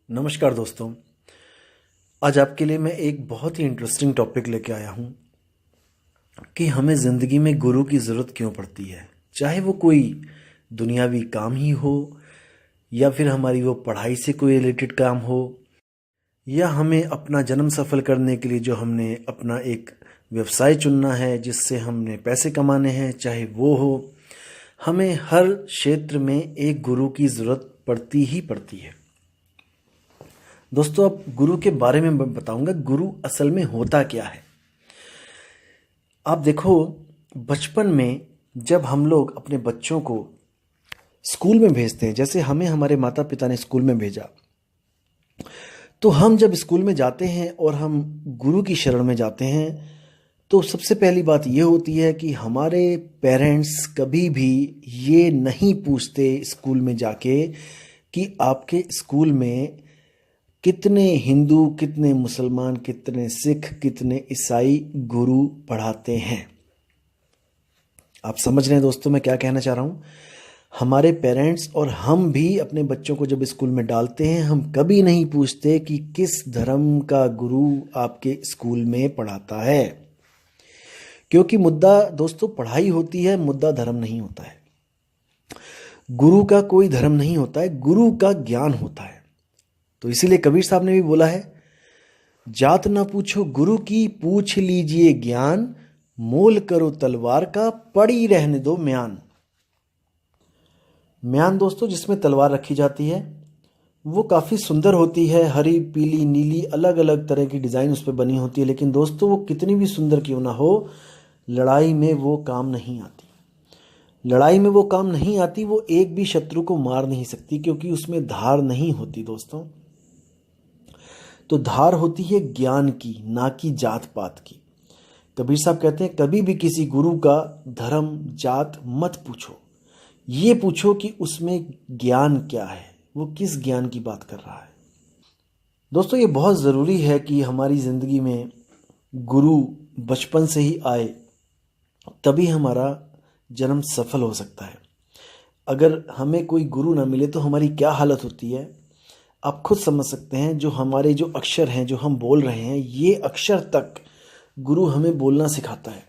नमस्कार दोस्तों। आज आपके लिए मैं एक बहुत ही इंटरेस्टिंग टॉपिक लेके आया हूँ कि हमें ज़िंदगी में गुरु की ज़रूरत क्यों पड़ती है। चाहे वो कोई दुनियावी काम ही हो या फिर हमारी वो पढ़ाई से कोई रिलेटेड काम हो या हमें अपना जन्म सफल करने के लिए जो हमने अपना एक व्यवसाय चुनना है जिससे हमने पैसे कमाने हैं, चाहे वो हो, हमें हर क्षेत्र में एक गुरु की ज़रूरत पड़ती ही पड़ती है। दोस्तों, अब गुरु के बारे में मैं बताऊंगा गुरु असल में होता क्या है। आप देखो, बचपन में जब हम लोग अपने बच्चों को स्कूल में भेजते हैं, जैसे हमें हमारे माता पिता ने स्कूल में भेजा, तो हम जब स्कूल में जाते हैं और हम गुरु की शरण में जाते हैं तो सबसे पहली बात ये होती है कि हमारे पेरेंट्स कभी भी ये नहीं पूछते स्कूल में जाके कि आपके स्कूल में कितने हिंदू, कितने मुसलमान, कितने सिख, कितने ईसाई गुरु पढ़ाते हैं। आप समझ रहे हैं दोस्तों मैं क्या कहना चाह रहा हूँ। हमारे पेरेंट्स और हम भी अपने बच्चों को जब स्कूल में डालते हैं, हम कभी नहीं पूछते कि किस धर्म का गुरु आपके स्कूल में पढ़ाता है, क्योंकि मुद्दा दोस्तों पढ़ाई होती है, मुद्दा धर्म नहीं होता है। गुरु का कोई धर्म नहीं होता है, गुरु का ज्ञान होता है। तो इसीलिए कबीर साहब ने भी बोला है, जात ना पूछो गुरु की, पूछ लीजिए ज्ञान, मोल करो तलवार का, पड़ी रहने दो म्यान। म्यान दोस्तों जिसमें तलवार रखी जाती है, वो काफ़ी सुंदर होती है, हरी, पीली, नीली, अलग अलग तरह की डिज़ाइन उस पर बनी होती है। लेकिन दोस्तों वो कितनी भी सुंदर क्यों ना हो, लड़ाई में वो काम नहीं आती। लड़ाई में वो काम नहीं आती, वो एक भी शत्रु को मार नहीं सकती, क्योंकि उसमें धार नहीं होती दोस्तों। तो धार होती है ज्ञान की, ना कि जात पात की। कबीर साहब कहते हैं, कभी भी किसी गुरु का धर्म जात मत पूछो, ये पूछो कि उसमें ज्ञान क्या है, वो किस ज्ञान की बात कर रहा है। दोस्तों ये बहुत ज़रूरी है कि हमारी ज़िंदगी में गुरु बचपन से ही आए, तभी हमारा जन्म सफल हो सकता है। अगर हमें कोई गुरु ना मिले तो हमारी क्या हालत होती है, आप खुद समझ सकते हैं। जो हमारे जो अक्षर हैं, जो हम बोल रहे हैं, ये अक्षर तक गुरु हमें बोलना सिखाता है।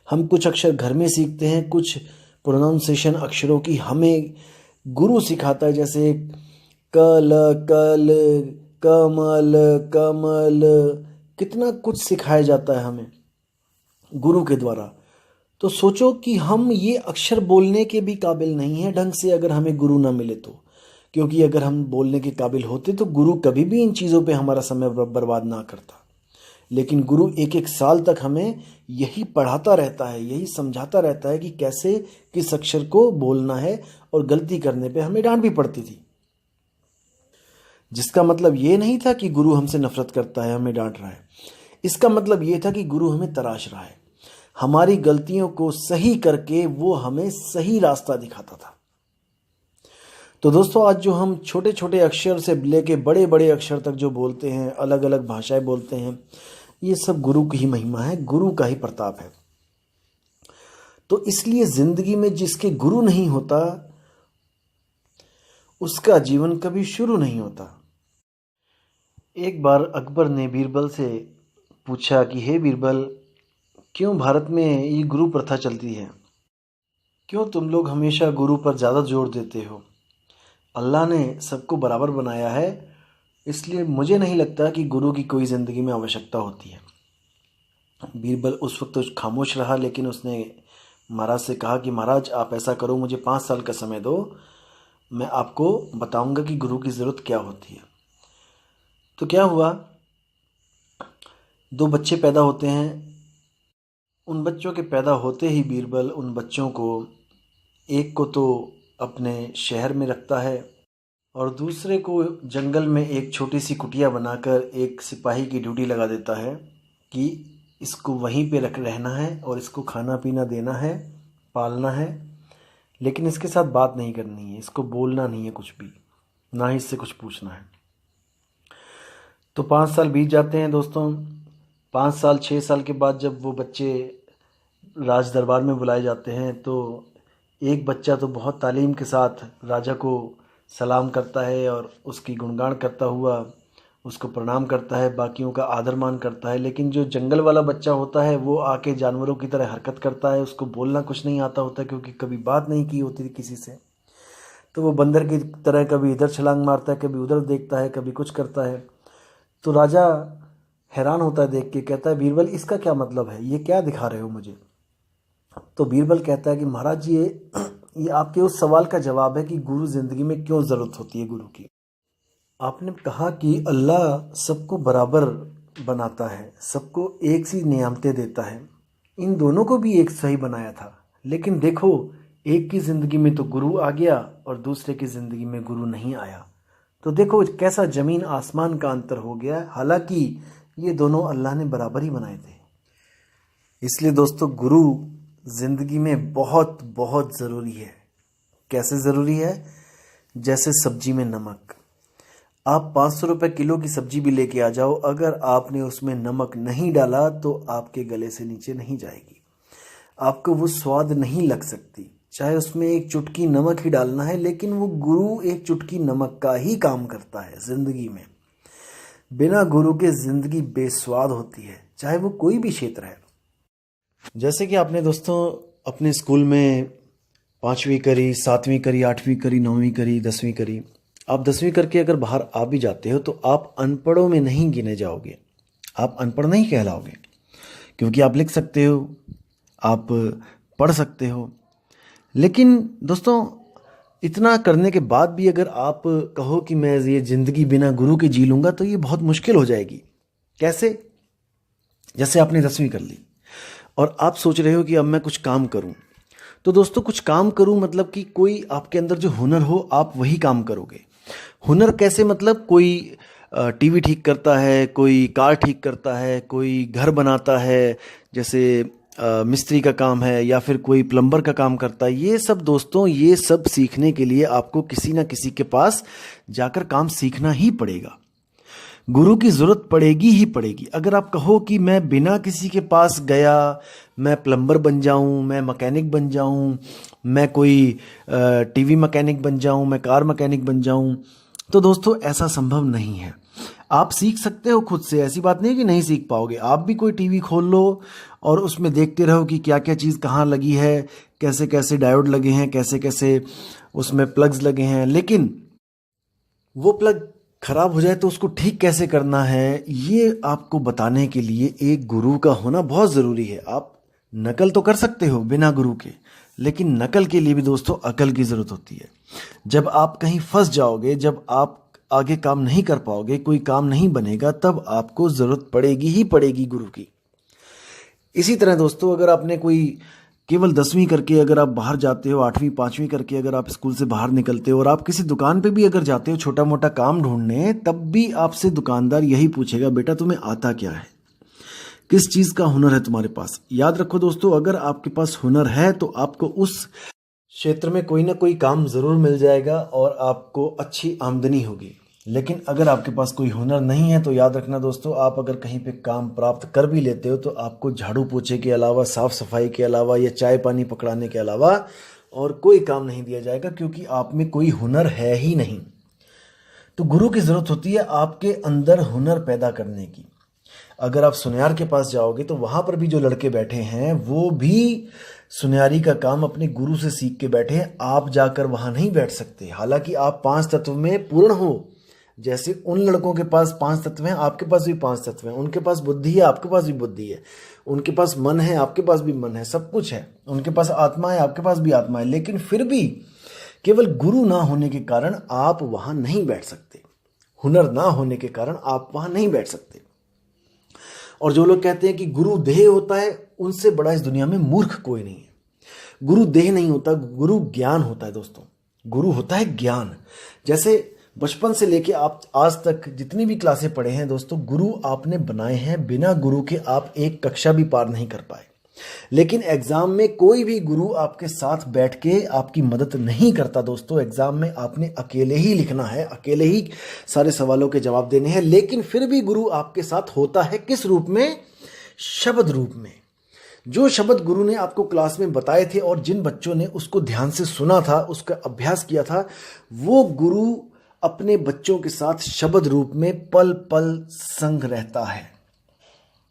हम कुछ अक्षर घर में सीखते हैं, कुछ प्रोनाउंसिएशन अक्षरों की हमें गुरु सिखाता है, जैसे कल, कल, कमल, कमल, कितना कुछ सिखाया जाता है हमें गुरु के द्वारा। तो सोचो कि हम ये अक्षर बोलने के भी काबिल नहीं हैं ढंग से, अगर हमें गुरु ना मिले तो। क्योंकि अगर हम बोलने के काबिल होते तो गुरु कभी भी इन चीज़ों पे हमारा समय बर्बाद ना करता। लेकिन गुरु एक एक साल तक हमें यही पढ़ाता रहता है, यही समझाता रहता है कि कैसे किस अक्षर को बोलना है, और गलती करने पे हमें डांट भी पड़ती थी। जिसका मतलब ये नहीं था कि गुरु हमसे नफरत करता है, हमें डांट रहा है। इसका मतलब ये था कि गुरु हमें तराश रहा है, हमारी गलतियों को सही करके वो हमें सही रास्ता दिखाता था। तो दोस्तों आज जो हम छोटे छोटे अक्षर से लेके बड़े बड़े अक्षर तक जो बोलते हैं, अलग अलग भाषाएं बोलते हैं, ये सब गुरु की ही महिमा है, गुरु का ही प्रताप है। तो इसलिए जिंदगी में जिसके गुरु नहीं होता, उसका जीवन कभी शुरू नहीं होता। एक बार अकबर ने बीरबल से पूछा कि हे बीरबल, क्यों भारत में ये गुरु प्रथा चलती है, क्यों तुम लोग हमेशा गुरु पर ज़्यादा जोर देते हो। अल्लाह ने सबको बराबर बनाया है, इसलिए मुझे नहीं लगता कि गुरु की कोई ज़िंदगी में आवश्यकता होती है। बीरबल उस वक्त तो खामोश रहा, लेकिन उसने महाराज से कहा कि महाराज आप ऐसा करो, मुझे 5 साल का समय दो, मैं आपको बताऊंगा कि गुरु की ज़रूरत क्या होती है। तो क्या हुआ, 2 बच्चे पैदा होते हैं। उन बच्चों के पैदा होते ही बीरबल उन बच्चों को, एक को तो अपने शहर में रखता है और दूसरे को जंगल में एक छोटी सी कुटिया बनाकर एक सिपाही की ड्यूटी लगा देता है कि इसको वहीं पे रहना है और इसको खाना पीना देना है, पालना है, लेकिन इसके साथ बात नहीं करनी है, इसको बोलना नहीं है कुछ भी, ना ही इससे कुछ पूछना है। तो 5 साल बीत जाते हैं दोस्तों। 5 साल 6 साल के बाद जब वो बच्चे राज दरबार में बुलाए जाते हैं, तो एक बच्चा तो बहुत तालीम के साथ राजा को सलाम करता है और उसकी गुणगान करता हुआ उसको प्रणाम करता है, बाकियों का आदर मान करता है। लेकिन जो जंगल वाला बच्चा होता है वो आके जानवरों की तरह हरकत करता है, उसको बोलना कुछ नहीं आता होता क्योंकि कभी बात नहीं की होती किसी से। तो वो बंदर की तरह कभी इधर छलांग मारता है, कभी उधर देखता है, कभी कुछ करता है। तो राजा हैरान होता है देख के, कहता है बीरबल इसका क्या मतलब है, ये क्या दिखा रहे हो मुझे। तो बीरबल कहता है कि महाराज जी ये आपके उस सवाल का जवाब है कि गुरु ज़िंदगी में क्यों ज़रूरत होती है गुरु की। आपने कहा कि अल्लाह सबको बराबर बनाता है, सबको एक सी नियामतें देता है। इन दोनों को भी एक सही बनाया था, लेकिन देखो एक की ज़िंदगी में तो गुरु आ गया और दूसरे की ज़िंदगी में गुरु नहीं आया। तो देखो कैसा ज़मीन आसमान का अंतर हो गया है। हालांकि ये दोनों अल्लाह ने बराबर ही बनाए थे। इसलिए दोस्तों गुरु ज़िंदगी में बहुत बहुत ज़रूरी है। कैसे ज़रूरी है? जैसे सब्जी में नमक। आप 500 रुपये किलो की सब्जी भी लेके आ जाओ, अगर आपने उसमें नमक नहीं डाला तो आपके गले से नीचे नहीं जाएगी, आपको वो स्वाद नहीं लग सकती। चाहे उसमें एक चुटकी नमक ही डालना है, लेकिन वो गुरु एक चुटकी नमक का ही काम करता है ज़िंदगी में। बिना गुरु के ज़िंदगी बेस्वाद होती है, चाहे वो कोई भी क्षेत्र है। जैसे कि आपने दोस्तों अपने स्कूल में 5वीं करी, 7वीं करी, 8वीं करी, 9वीं करी, 10वीं करी। आप 10वीं करके अगर बाहर आ भी जाते हो तो आप अनपढ़ों में नहीं गिने जाओगे, आप अनपढ़ नहीं कहलाओगे, क्योंकि आप लिख सकते हो, आप पढ़ सकते हो। लेकिन दोस्तों इतना करने के बाद भी अगर आप कहो कि मैं ये ज़िंदगी बिना गुरु के जी लूँगा तो ये बहुत मुश्किल हो जाएगी। कैसे? जैसे आपने 10वीं कर ली और आप सोच रहे हो कि अब मैं कुछ काम करूं। तो दोस्तों कुछ काम करूं मतलब कि कोई आपके अंदर जो हुनर हो आप वही काम करोगे। हुनर कैसे? मतलब कोई टीवी ठीक करता है, कोई कार ठीक करता है, कोई घर बनाता है, जैसे मिस्त्री का काम है, या फिर कोई प्लम्बर का काम करता है। ये सब दोस्तों, ये सब सीखने के लिए आपको किसी ना किसी के पास जाकर काम सीखना ही पड़ेगा। गुरु की ज़रूरत पड़ेगी ही पड़ेगी। अगर आप कहो कि मैं बिना किसी के पास गया मैं प्लम्बर बन जाऊं, मैं मैकेनिक बन जाऊं, मैं कोई टीवी मैकेनिक बन जाऊं, मैं कार मैकेनिक बन जाऊं, तो दोस्तों ऐसा संभव नहीं है। आप सीख सकते हो खुद से, ऐसी बात नहीं कि नहीं सीख पाओगे। आप भी कोई टीवी खोल लो और उसमें देखते रहो कि क्या क्या चीज़ कहाँ लगी है, कैसे कैसे डायोड लगे हैं, कैसे कैसे उसमें प्लग्स लगे हैं। लेकिन वो प्लग खराब हो जाए तो उसको ठीक कैसे करना है, ये आपको बताने के लिए एक गुरु का होना बहुत ज़रूरी है। आप नकल तो कर सकते हो बिना गुरु के, लेकिन नकल के लिए भी दोस्तों अकल की ज़रूरत होती है। जब आप कहीं फंस जाओगे, जब आप आगे काम नहीं कर पाओगे, कोई काम नहीं बनेगा, तब आपको ज़रूरत पड़ेगी ही पड़ेगी गुरु की। इसी तरह दोस्तों अगर आपने कोई केवल 10वीं करके अगर आप बाहर जाते हो, 8वीं 5वीं करके अगर आप स्कूल से बाहर निकलते हो और आप किसी दुकान पे भी अगर जाते हो छोटा मोटा काम ढूंढने, तब भी आपसे दुकानदार यही पूछेगा, बेटा तुम्हें आता क्या है, किस चीज़ का हुनर है तुम्हारे पास। याद रखो दोस्तों, अगर आपके पास हुनर है तो आपको उस क्षेत्र में कोई ना कोई काम ज़रूर मिल जाएगा और आपको अच्छी आमदनी होगी। लेकिन अगर आपके पास कोई हुनर नहीं है तो याद रखना दोस्तों, आप अगर कहीं पे काम प्राप्त कर भी लेते हो तो आपको झाड़ू पोछे के अलावा, साफ सफाई के अलावा या चाय पानी पकड़ाने के अलावा और कोई काम नहीं दिया जाएगा, क्योंकि आप में कोई हुनर है ही नहीं। तो गुरु की ज़रूरत होती है आपके अंदर हुनर पैदा करने की। अगर आप सुनियार के पास जाओगे तो वहाँ पर भी जो लड़के बैठे हैं वो भी सुनियारी का काम अपने गुरु से सीख के बैठे हैं। आप जाकर वहाँ नहीं बैठ सकते, हालांकि आप 5 तत्व में पूर्ण हो। जैसे उन लड़कों के पास 5 तत्व हैं, आपके पास भी 5 तत्व हैं। उनके पास बुद्धि है, आपके पास भी बुद्धि है। उनके पास मन है, आपके पास भी मन है, सब कुछ है। उनके पास आत्मा है, आपके पास भी आत्मा है। लेकिन फिर भी केवल गुरु ना होने के कारण आप वहाँ नहीं बैठ सकते, हुनर ना होने के कारण आप वहाँ नहीं बैठ सकते। और जो लोग कहते हैं कि गुरु देह होता है, उनसे बड़ा इस दुनिया में मूर्ख कोई नहीं है। गुरु देह नहीं होता, गुरु ज्ञान होता है दोस्तों। गुरु होता है ज्ञान। जैसे बचपन से लेके आप आज तक जितनी भी क्लासें पढ़े हैं दोस्तों, गुरु आपने बनाए हैं। बिना गुरु के आप एक कक्षा भी पार नहीं कर पाए। लेकिन एग्जाम में कोई भी गुरु आपके साथ बैठ के आपकी मदद नहीं करता दोस्तों। एग्जाम में आपने अकेले ही लिखना है, अकेले ही सारे सवालों के जवाब देने हैं। लेकिन फिर भी गुरु आपके साथ होता है, किस रूप में? शब्द रूप में। जो शब्द गुरु ने आपको क्लास में बताए थे और जिन बच्चों ने उसको ध्यान से सुना था, उसका अभ्यास किया था, वो गुरु अपने बच्चों के साथ शब्द रूप में पल पल संग रहता है।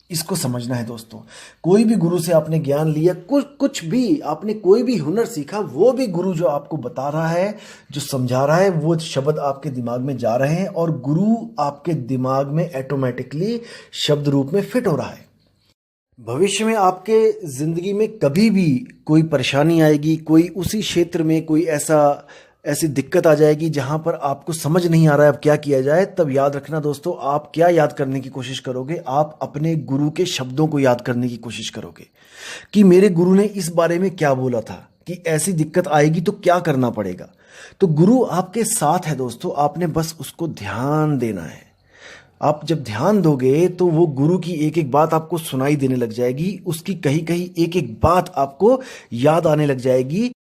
इसको समझना है दोस्तों। कोई भी गुरु से आपने ज्ञान लिया, कुछ भी आपने कोई भी हुनर सीखा, वो भी गुरु जो आपको बता रहा है, जो समझा रहा है, वो शब्द आपके दिमाग में जा रहे हैं और गुरु आपके दिमाग में ऑटोमेटिकली शब्द रूप में फिट हो रहा है। भविष्य में आपके ज़िंदगी में कभी भी कोई परेशानी आएगी, कोई उसी क्षेत्र में कोई ऐसी दिक्कत आ जाएगी जहां पर आपको समझ नहीं आ रहा है अब क्या किया जाए, तब याद रखना दोस्तों, आप क्या याद करने की कोशिश करोगे? आप अपने गुरु के शब्दों को याद करने की कोशिश करोगे कि मेरे गुरु ने इस बारे में क्या बोला था, कि ऐसी दिक्कत आएगी तो क्या करना पड़ेगा। तो गुरु आपके साथ है दोस्तों, आपने बस उसको ध्यान देना है। आप जब ध्यान दोगे तो वो गुरु की एक एक बात आपको सुनाई देने लग जाएगी, उसकी कहीं कहीं एक एक बात आपको याद आने लग जाएगी।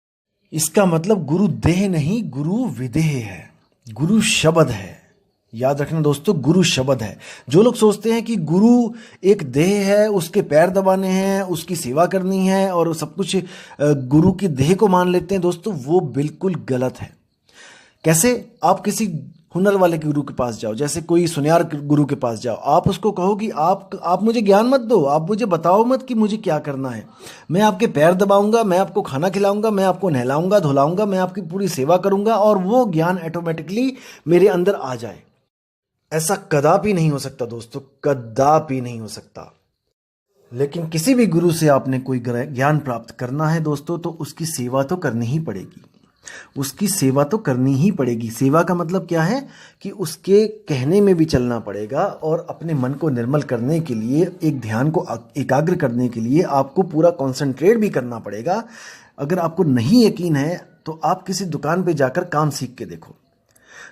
इसका मतलब गुरु देह नहीं, गुरु विदेह है, गुरु शब्द है। याद रखना दोस्तों, गुरु शब्द है। जो लोग सोचते हैं कि गुरु एक देह है, उसके पैर दबाने हैं, उसकी सेवा करनी है और सब कुछ गुरु की देह को मान लेते हैं दोस्तों, वो बिल्कुल गलत है। कैसे? आप किसी हुनर वाले गुरु के पास जाओ, जैसे कोई सुनियार गुरु के पास जाओ, आप उसको कहो कि आप मुझे ज्ञान मत दो, आप मुझे बताओ मत कि मुझे क्या करना है, मैं आपके पैर दबाऊंगा, मैं आपको खाना खिलाऊंगा, मैं आपको नहलाऊंगा धुलाऊंगा, मैं आपकी पूरी सेवा करूंगा और वो ज्ञान ऑटोमेटिकली मेरे अंदर आ जाए। ऐसा कदापि नहीं हो सकता दोस्तों, कदापि नहीं हो सकता। लेकिन किसी भी गुरु से आपने कोई ज्ञान प्राप्त करना है दोस्तों, तो उसकी सेवा तो करनी ही पड़ेगी, उसकी सेवा तो करनी ही पड़ेगी। सेवा का मतलब क्या है कि उसके कहने में भी चलना पड़ेगा और अपने मन को निर्मल करने के लिए, एक ध्यान को एकाग्र करने के लिए आपको पूरा कंसंट्रेट भी करना पड़ेगा। अगर आपको नहीं यकीन है तो आप किसी दुकान पे जाकर काम सीख के देखो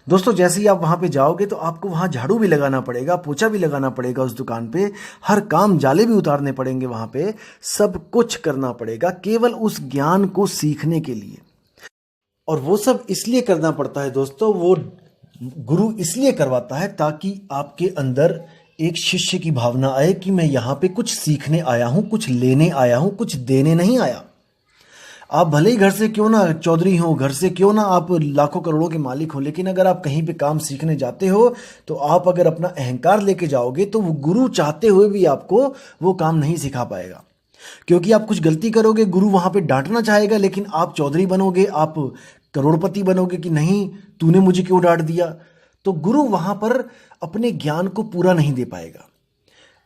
दोस्तों। जैसे ही आप वहां पे जाओगे तो आपको वहां झाड़ू भी लगाना पड़ेगा, पोछा भी लगाना पड़ेगा उस दुकान पे, हर काम जाले भी उतारने पड़ेंगे वहां पे, सब कुछ करना पड़ेगा केवल उस ज्ञान को सीखने के लिए। और वो सब इसलिए करना पड़ता है दोस्तों, वो गुरु इसलिए करवाता है ताकि आपके अंदर एक शिष्य की भावना आए कि मैं यहाँ पे कुछ सीखने आया हूँ, कुछ लेने आया हूँ, कुछ देने नहीं आया। आप भले ही घर से क्यों ना चौधरी हो, घर से क्यों ना आप लाखों करोड़ों के मालिक हो, लेकिन अगर आप कहीं पे काम सीखने जाते हो तो आप अगर अपना अहंकार लेके जाओगे तो वो गुरु चाहते हुए भी आपको वो काम नहीं सिखा पाएगा। क्योंकि आप कुछ गलती करोगे, गुरु वहां पे डांटना चाहेगा, लेकिन आप चौधरी बनोगे, आप करोड़पति बनोगे कि नहीं तूने मुझे क्यों डांट दिया, तो गुरु वहां पर अपने ज्ञान को पूरा नहीं दे पाएगा।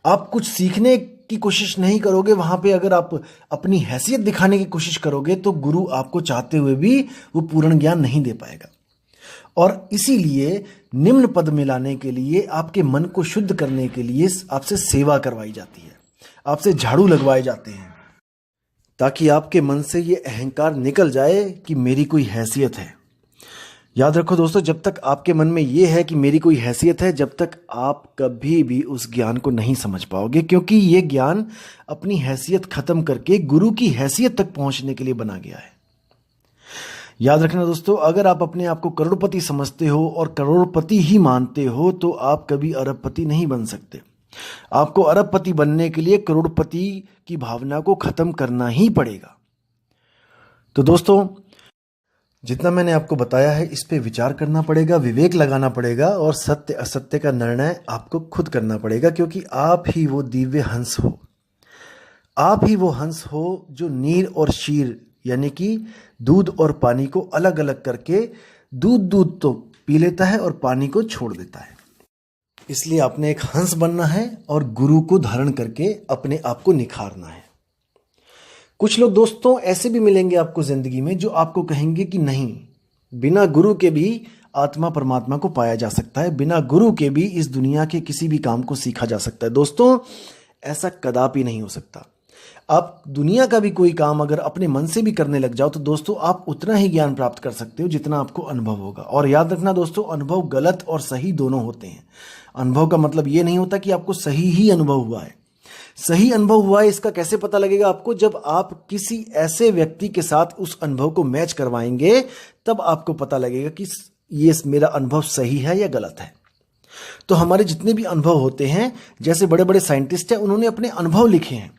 आप कुछ सीखने की कोशिश नहीं करोगे, वहां पे अगर आप अपनी हैसियत दिखाने की कोशिश करोगे तो गुरु आपको चाहते हुए भी वो पूर्ण ज्ञान नहीं दे पाएगा। और इसीलिए निम्न पद में लाने के लिए, आपके मन को शुद्ध करने के लिए आपसे सेवा करवाई जाती है, आपसे झाड़ू लगवाए जाते हैं, ताकि आपके मन से ये अहंकार निकल जाए कि मेरी कोई हैसियत है। याद रखो दोस्तों, जब तक आपके मन में ये है कि मेरी कोई हैसियत है, जब तक आप कभी भी उस ज्ञान को नहीं समझ पाओगे, क्योंकि ये ज्ञान अपनी हैसियत खत्म करके गुरु की हैसियत तक पहुंचने के लिए बना गया है। याद रखना दोस्तों, अगर आप अपने आप को करोड़पति समझते हो और करोड़पति ही मानते हो तो आप कभी अरबपति नहीं बन सकते। आपको अरबपति बनने के लिए करोड़पति की भावना को खत्म करना ही पड़ेगा। तो दोस्तों, जितना मैंने आपको बताया है इस पे विचार करना पड़ेगा, विवेक लगाना पड़ेगा और सत्य असत्य का निर्णय आपको खुद करना पड़ेगा, क्योंकि आप ही वो दिव्य हंस हो, आप ही वो हंस हो जो नीर और शीर यानी कि दूध और पानी को अलग अलग करके दूध तो पी लेता है और पानी को छोड़ देता है। इसलिए आपने एक हंस बनना है और गुरु को धारण करके अपने आप को निखारना है। कुछ लोग दोस्तों ऐसे भी मिलेंगे आपको जिंदगी में जो आपको कहेंगे कि नहीं, बिना गुरु के भी आत्मा परमात्मा को पाया जा सकता है, बिना गुरु के भी इस दुनिया के किसी भी काम को सीखा जा सकता है। दोस्तों, ऐसा कदापि नहीं हो सकता। आप दुनिया का भी कोई काम अगर अपने मन से भी करने लग जाओ तो दोस्तों आप उतना ही ज्ञान प्राप्त कर सकते हो जितना आपको अनुभव होगा। और याद रखना दोस्तों, अनुभव गलत और सही दोनों होते हैं। अनुभव का मतलब ये नहीं होता कि आपको सही ही अनुभव हुआ है। सही अनुभव हुआ है इसका कैसे पता लगेगा आपको? जब आप किसी ऐसे व्यक्ति के साथ उस अनुभव को मैच करवाएंगे, तब आपको पता लगेगा कि ये मेरा अनुभव सही है या गलत है। तो हमारे जितने भी अनुभव होते हैं, जैसे बड़े बड़े साइंटिस्ट हैं, उन्होंने अपने अनुभव लिखे हैं।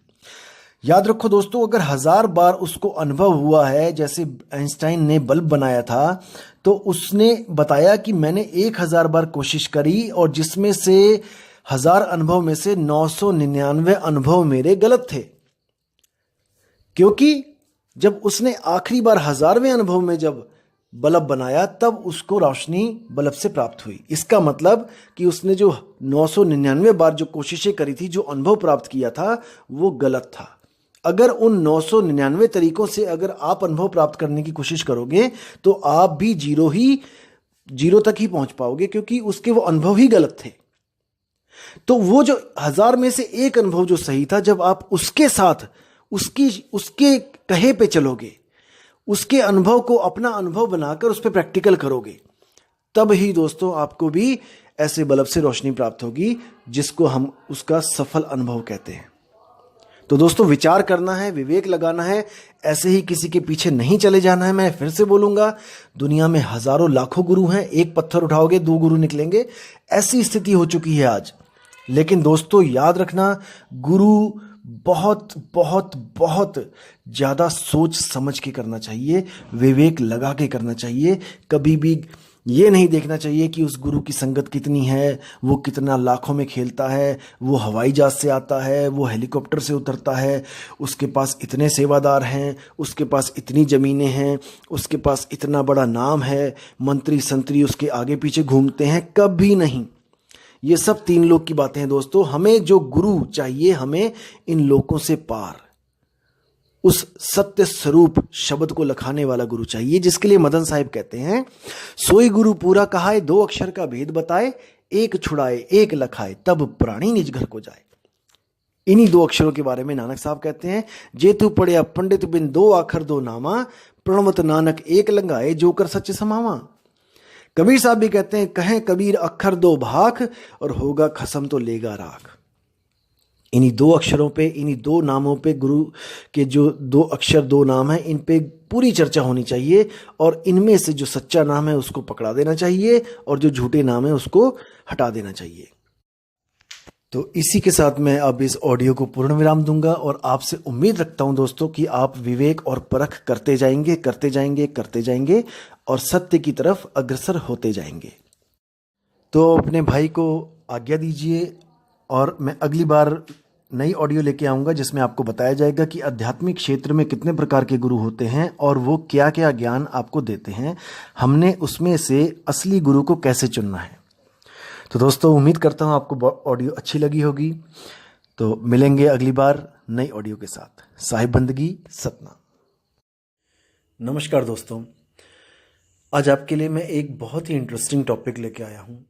याद रखो दोस्तों, अगर 1000 बार उसको अनुभव हुआ है, जैसे आइंस्टाइन ने बल्ब बनाया था, तो उसने बताया कि मैंने 1000 बार कोशिश करी और जिसमें से 1000 अनुभव में से 999 अनुभव मेरे गलत थे। क्योंकि जब उसने आखिरी बार 1000वें अनुभव में जब बल्ब बनाया, तब उसको रोशनी बल्ब से प्राप्त हुई। इसका मतलब कि उसने जो 999 बार जो कोशिशें करी थी, जो अनुभव प्राप्त किया था, वो गलत था। अगर उन 999 तरीकों से अगर आप अनुभव प्राप्त करने की कोशिश करोगे, तो आप भी जीरो तक ही पहुंच पाओगे, क्योंकि उसके वो अनुभव ही गलत थे। तो वो जो 1000 में से एक अनुभव जो सही था, जब आप उसके साथ उसके कहे पे चलोगे, उसके अनुभव को अपना अनुभव बनाकर उस पर प्रैक्टिकल करोगे, तब ही दोस्तों आपको भी ऐसे बल्ब से रोशनी प्राप्त होगी, जिसको हम उसका सफल अनुभव कहते हैं। तो दोस्तों, विचार करना है, विवेक लगाना है, ऐसे ही किसी के पीछे नहीं चले जाना है। मैं फिर से बोलूंगा, दुनिया में हजारों लाखों गुरु हैं, एक पत्थर उठाओगे 2 गुरु निकलेंगे, ऐसी स्थिति हो चुकी है आज। लेकिन दोस्तों याद रखना, गुरु बहुत बहुत बहुत ज़्यादा सोच समझ के करना चाहिए, विवेक लगा के करना चाहिए। कभी भी ये नहीं देखना चाहिए कि उस गुरु की संगत कितनी है, वो कितना लाखों में खेलता है, वो हवाई जहाज से आता है, वो हेलीकॉप्टर से उतरता है, उसके पास इतने सेवादार हैं, उसके पास इतनी ज़मीनें हैं, उसके पास इतना बड़ा नाम है, मंत्री संतरी उसके आगे पीछे घूमते हैं। कभी नहीं। ये सब 3 लोग की बातें हैं दोस्तों। हमें जो गुरु चाहिए, हमें इन लोगों से पार उस सत्य स्वरूप शब्द को लखाने वाला गुरु चाहिए, जिसके लिए मदन साहिब कहते हैं, सोई गुरु पूरा कहाए, 2 अक्षर का भेद बताए, एक छुड़ाए एक लखाए, तब प्राणी निज घर को जाए। इन्हीं 2 अक्षरों के बारे में नानक साहब कहते हैं, जेतु पढ़िया पंडित बिन 2 आखर 2 नामा, प्रणवत नानक एक लंगाए, जोकर सच समावा। कबीर साहब भी कहते हैं, कहें कबीर अक्षर 2 भाख, और होगा खसम तो लेगा राख। इन्हीं 2 अक्षरों पे, इन्हीं 2 नामों पे, गुरु के जो 2 अक्षर 2 नाम हैं, इन पे पूरी चर्चा होनी चाहिए, और इनमें से जो सच्चा नाम है उसको पकड़ा देना चाहिए, और जो झूठे नाम है उसको हटा देना चाहिए। तो इसी के साथ मैं अब इस ऑडियो को पूर्ण विराम दूंगा, और आपसे उम्मीद रखता हूं दोस्तों कि आप विवेक और परख करते जाएंगे, करते जाएंगे, करते जाएंगे, और सत्य की तरफ अग्रसर होते जाएंगे। तो अपने भाई को आज्ञा दीजिए, और मैं अगली बार नई ऑडियो लेके आऊँगा, जिसमें आपको बताया जाएगा कि आध्यात्मिक क्षेत्र में कितने प्रकार के गुरु होते हैं, और वो क्या क्या ज्ञान आपको देते हैं, हमने उसमें से असली गुरु को कैसे चुनना है। तो दोस्तों, उम्मीद करता हूँ आपको ऑडियो अच्छी लगी होगी। तो मिलेंगे अगली बार नई ऑडियो के साथ। साहिब बंदगी, सतना। नमस्कार दोस्तों, आज आपके लिए मैं एक बहुत ही इंटरेस्टिंग टॉपिक लेके आया हूँ।